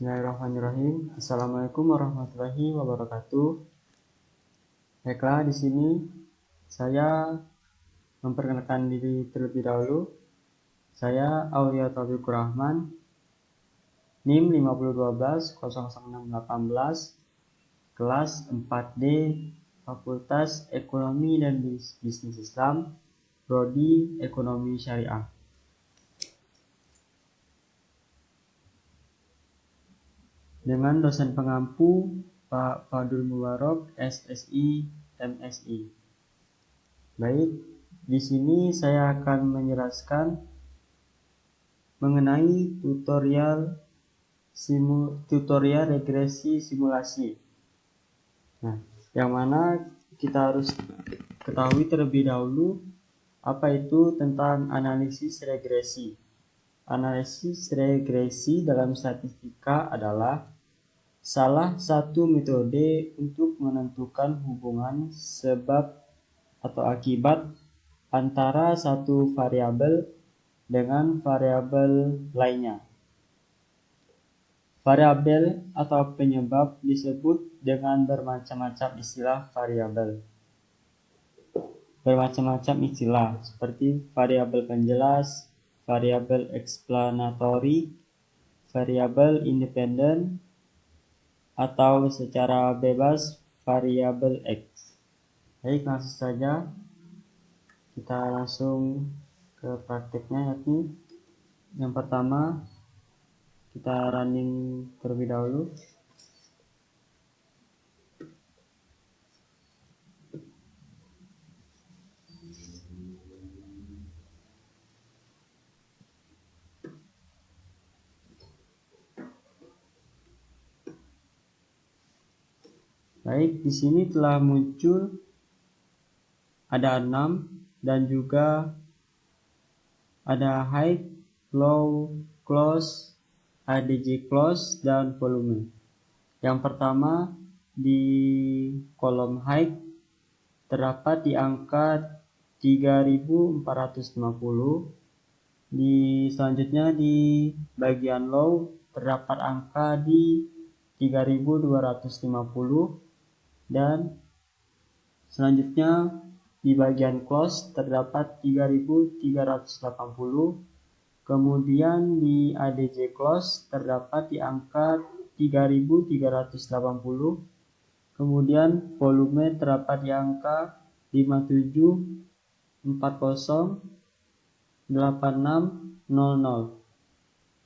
Bismillahirrahmanirrahim. Assalamualaikum warahmatullahi wabarakatuh. Baiklah, di sini saya memperkenalkan diri terlebih dahulu. Saya Aulia Taufikur Rahman, NIM 5012-00618, kelas 4D, Fakultas Ekonomi dan Bisnis Islam, Prodi Ekonomi Syariah. Dengan dosen pengampu Pak Fadul Mubarak, SSI, MSI. Baik, di sini saya akan menjelaskan mengenai tutorial regresi simulasi. Nah, yang mana kita harus ketahui terlebih dahulu apa itu tentang analisis regresi. Analisis regresi dalam statistika adalah salah satu metode untuk menentukan hubungan sebab atau akibat antara satu variabel dengan variabel lainnya. Variabel atau penyebab disebut dengan bermacam-macam istilah variabel. Bermacam-macam istilah seperti variabel penjelas, variabel explanatory, variabel independen, atau secara bebas variabel X. Baik, langsung saja kita langsung ke prakteknya, yakni yang pertama kita running terlebih dahulu. Baik, di sini telah muncul ada 6 dan juga ada height, low, close, ADJ close, dan volume. Yang pertama di kolom height terdapat di angka 3450. Selanjutnya di bagian low terdapat angka di 3250. Dan selanjutnya di bagian close terdapat 3380. Kemudian di ADJ close terdapat di angka 3380. Kemudian volume terdapat di angka 57408600.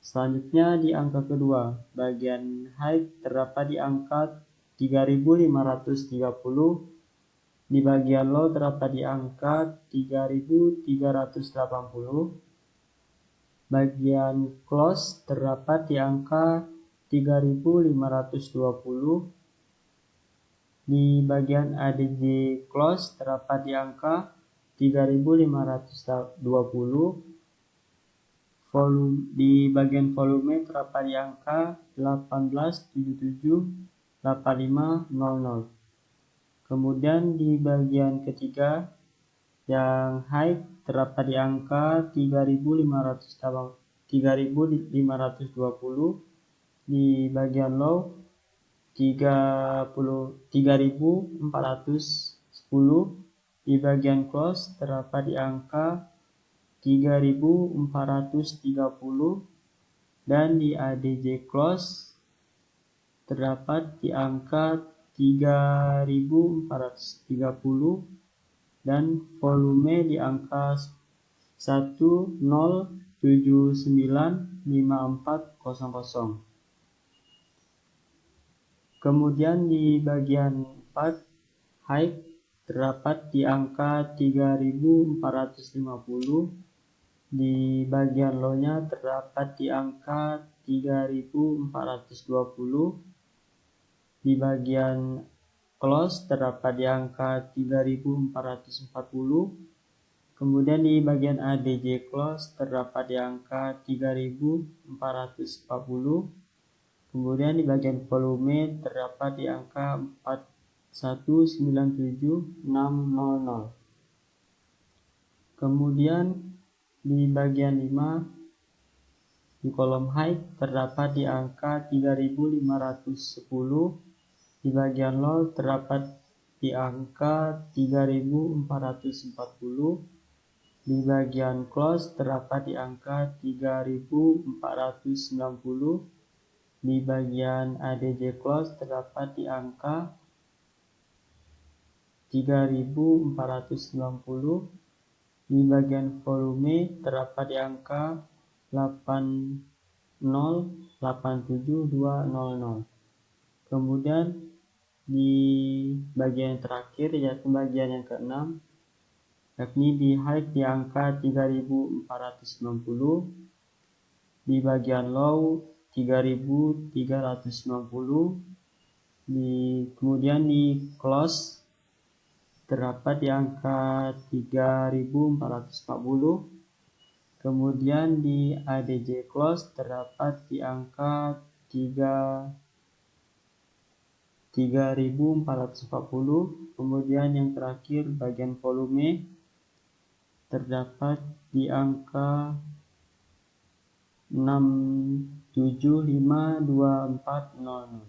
Selanjutnya di angka kedua, bagian height terdapat di angka 3530. Di bagian low terdapat di angka 3380. Bagian close terdapat di angka 3520. Di bagian ADJ close terdapat di angka 3520. Di bagian volume terdapat di angka 18778500. Kemudian di bagian ketiga yang height terdapat di angka 3520. Di bagian low 3410. Di bagian close terdapat di angka 3430. Dan di ADJ close terdapat di angka 3430 dan volume di angka 10795400. Kemudian di bagian 4 height terdapat di angka 3450. Di bagian low-nya terdapat di angka 3420. Di bagian close terdapat di angka 3440. Kemudian di bagian ADJ close terdapat di angka 3440. Kemudian di bagian volume terdapat di angka 4197600. Kemudian di bagian 5 Di kolom height terdapat di angka 3510, di bagian low terdapat di angka 3440, di bagian close terdapat di angka 3490, di bagian ADJ close terdapat di angka 3490, di bagian volume terdapat di angka 8087200. Kemudian di bagian terakhir, yaitu bagian yang keenam, yakni di height di angka 3490, di bagian low 3390, kemudian di close terdapat di angka 3440, kemudian di ADJ close terdapat di angka 3440, kemudian yang terakhir bagian volume terdapat di angka 6752400.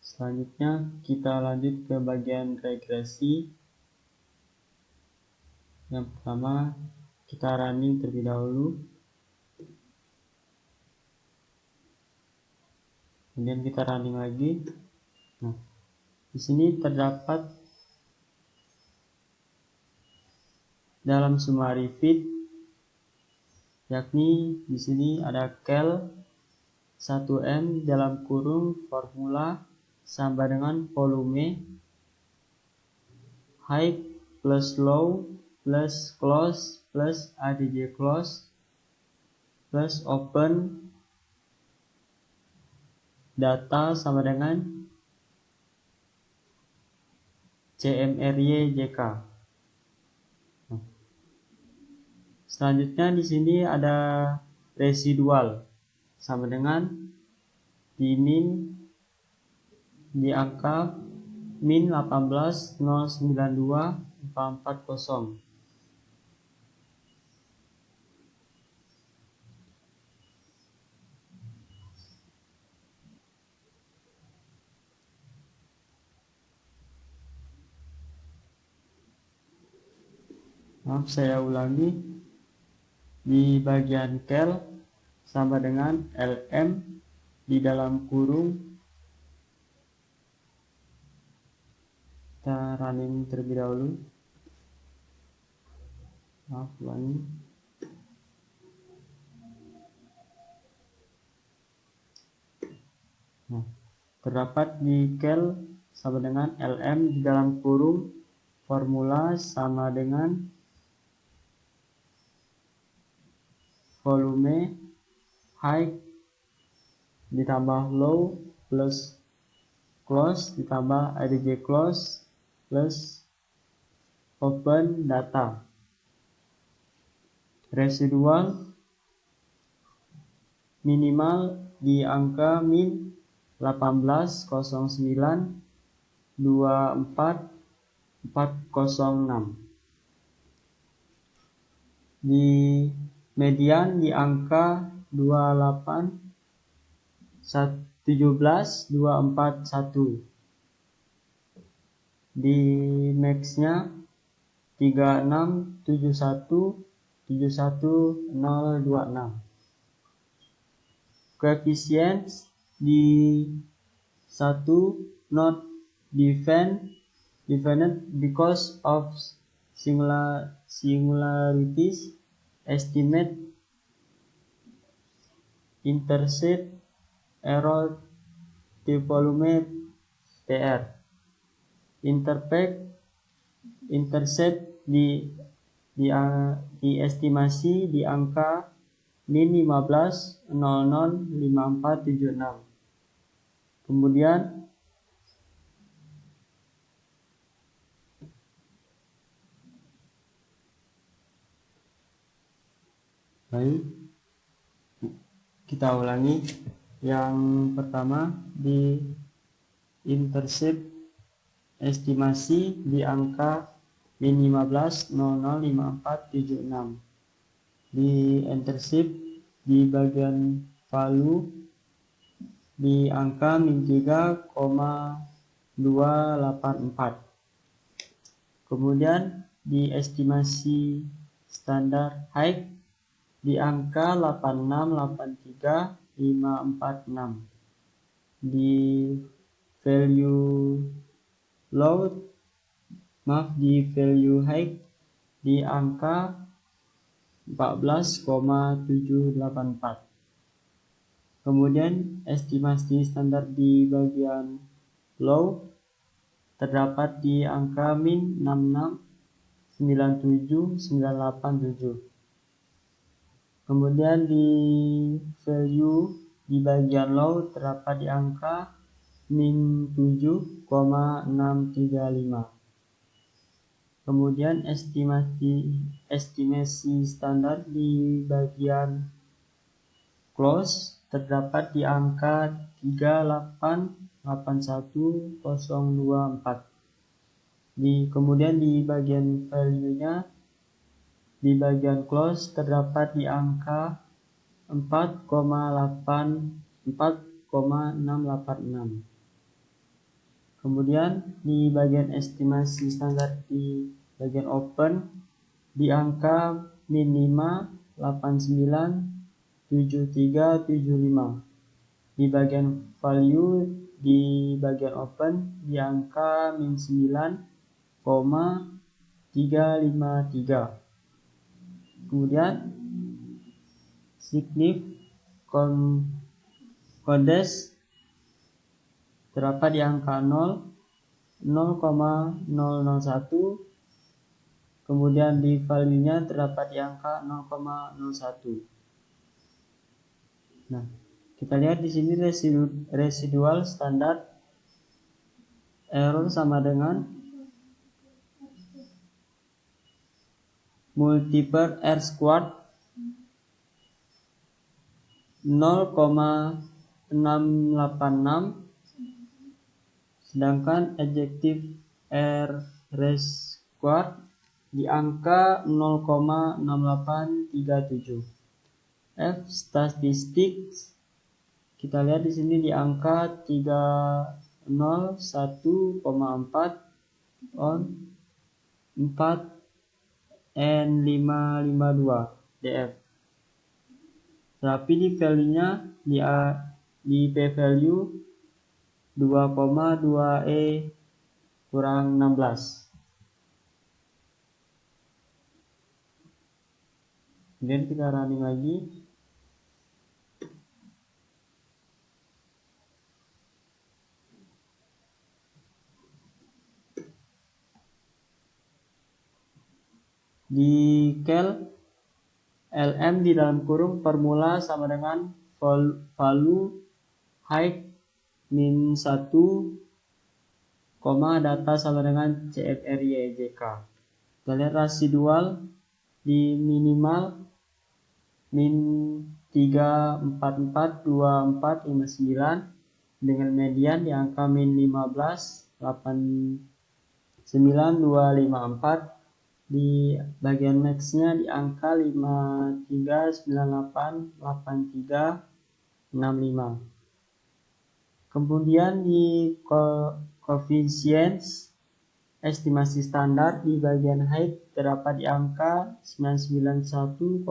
Selanjutnya kita lanjut ke bagian regresi. Yang pertama kita running terlebih dahulu. Kemudian kita running lagi. Nah, di sini terdapat dalam summary fit, yakni di sini ada cal 1M dalam kurung formula sama dengan volume, height plus low plus close plus ADJ close plus open data sama dengan CMRY JK. Selanjutnya di sini ada residual sama dengan di min di angka min 18092.440. Maaf, saya ulangi. Di bagian cal sama dengan LM di dalam kurung, kita running terlebih dahulu. Maaf, ulangi. Nah, terdapat di cal sama dengan LM di dalam kurung formula sama dengan volume, height ditambah low plus close ditambah ADJ close plus open data. Residual minimal di angka min 1809240406. Di median di angka 2817241. Di maxnya 367171026. Koefisien di 1 not defined because of singularities. Estimate intercept error di volume PR. Intercept di estimasi di angka min 15005476. Kemudian baik, kita ulangi. Yang pertama di intercept estimasi di angka min 15005476. Di intercept di bagian value di angka min 3,284. Kemudian di estimasi standar height di angka 8683546. Di value value height di angka 14,784. Kemudian estimasi standar di bagian low terdapat di angka min 6697987. Kemudian di value di bagian low terdapat di angka min 7,635. Kemudian estimasi standar di bagian close terdapat di angka 3881024. Kemudian di bagian value-nya di bagian close terdapat di angka 4,686. Kemudian di bagian estimasi standar di bagian open di angka min 5897375. Di bagian value di bagian open di angka min 9,353. Kemudian signif codes terdapat di angka 0,001. Kemudian di value-nya terdapat di angka 0,01. Nah, kita lihat di sini residual standar error sama dengan multiple R squared 0,686, sedangkan adjective R raised squared di angka 0,6837. F statistik kita lihat di sini di angka 301,4 on 4 N552 DF. Tapi di value-nya di P value 2,2 E kurang 16. Kemudian kita running lagi. Di cal LM di dalam kurung formula sama dengan value height min 1, data sama dengan CFRYJK. Kita lihat residual di minimal min 3442459 dengan median di angka min 15,89254. Di bagian max-nya di angka 53988365. Kemudian di coefficients estimasi standar di bagian height terdapat di angka 991,4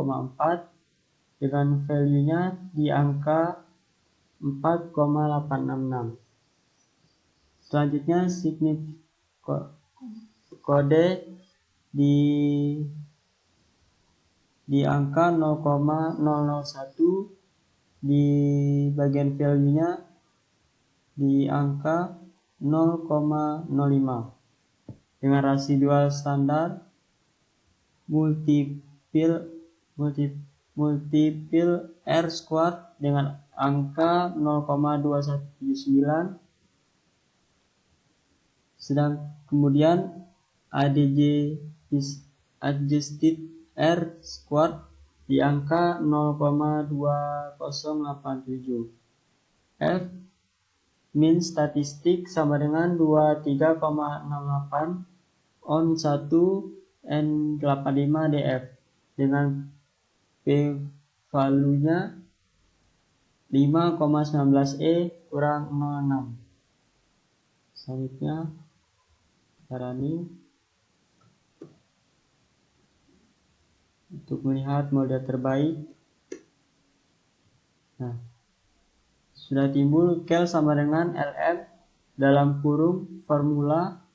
dengan value-nya di angka 4,866. Selanjutnya signif kode di angka 0,001, di bagian value-nya di angka 0,05 dengan residual standar multiple R squared dengan angka 0,2179. Sedang kemudian ADJ is adjusted R squared di angka 0,2087. F min statistik sama dengan 23,68 on 1 N85 DF dengan P value-nya 5,19E kurang 06. Selanjutnya kita running untuk melihat model terbaik. Nah, sudah timbul kel sama dengan LM dalam kurung formula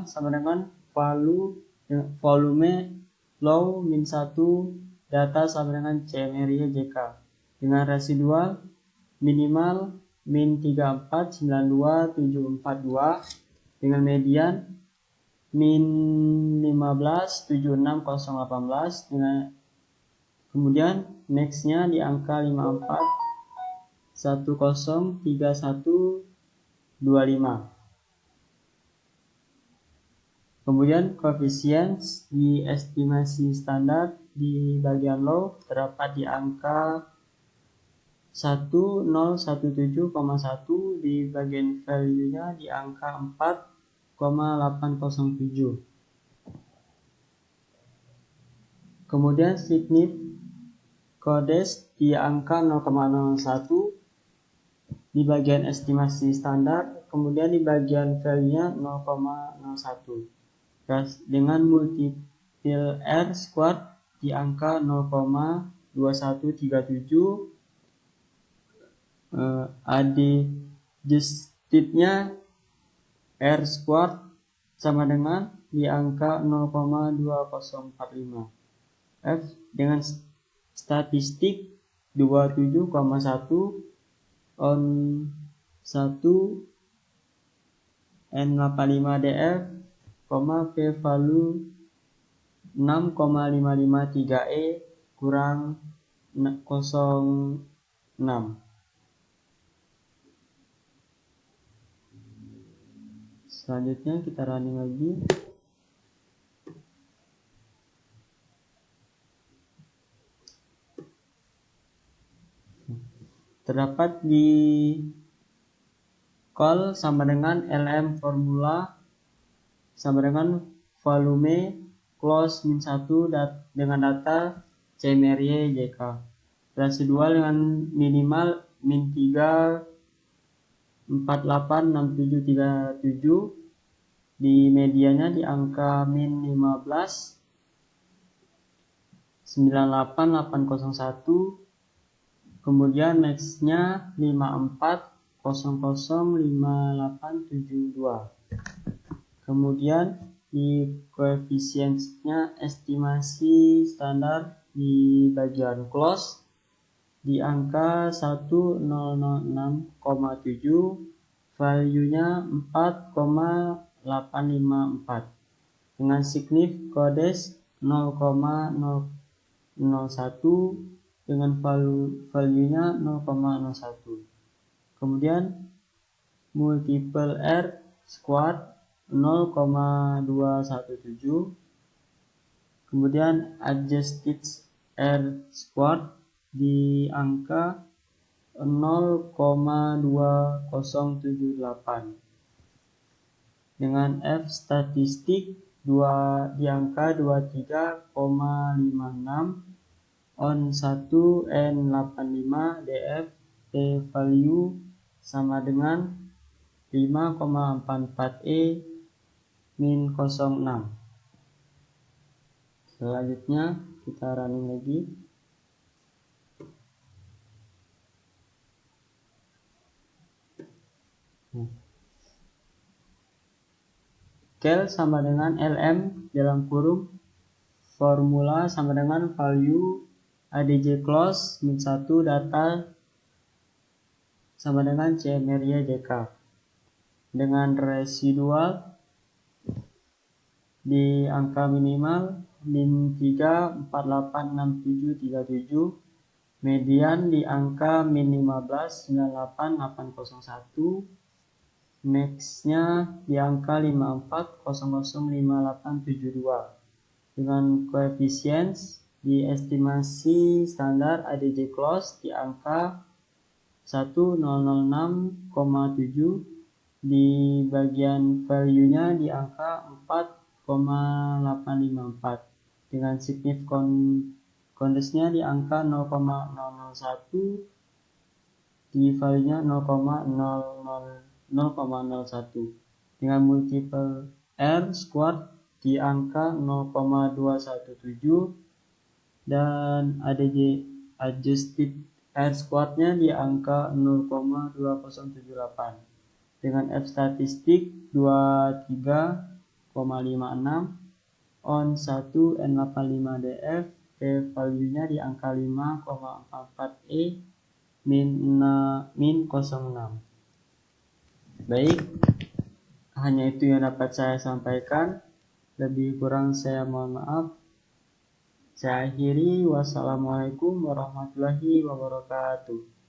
sama dengan volume low min 1 data sama dengan CMRY JK dengan residual minimal min 3492742 dengan median min 1576018 dengan kemudian max-nya di angka 54103125. Kemudian koefisien di estimasi standar di bagian low terdapat di angka 1017,1, di bagian value-nya di angka 4,807. Kemudian signif kodes di angka 0,01 di bagian estimasi standar, kemudian di bagian value-nya 0,01 dengan multiple R squared di angka 0,2137. Adjustednya R squared sama dengan di angka 0,2045. F dengan statistik 27,1 on 1 N85DF, P value 6,553E kurang 06. Selanjutnya kita running lagi. Terdapat di call sama dengan LM formula sama dengan volume close min 1 dengan data CMRY JK. Residual dengan minimal min 3486737, di medianya di angka min 1598801, kemudian max-nya 54005872. Kemudian di koefisiennya estimasi standar di bagian close di angka 1006,7, value-nya 4,854 dengan signif kodes 0,001 dengan value-nya 0,01. Kemudian multiple R squared 0,217, kemudian adjusted R squared di angka 0,2078 dengan F statistik di angka 23,56 on 1 N85DF, P value sama dengan 5,44E min 06. Selanjutnya kita running lagi. Kel sama dengan LM dalam kurung formula sama dengan value ADJ close min 1 data sama dengan CMRY JK dengan residual di angka minimal min 3486737, median di angka min 1598801, max-nya di angka 54005872 dengan koefisien di estimasi standar ADJ close di angka 1006,7, di bagian value-nya di angka 0,854 dengan signifikan kondensnya di angka 0,001 di value-nya 0,01 dengan multiple R squared di angka 0,217 dan adjusted R squared-nya di angka 0,2078 dengan F statistik 23,56 on 1 N85DF, P value-nya di angka 5,44 E min 06. Baik, hanya itu yang dapat saya sampaikan. Lebih kurang saya mohon maaf. Saya akhiri. Wassalamualaikum warahmatullahi wabarakatuh.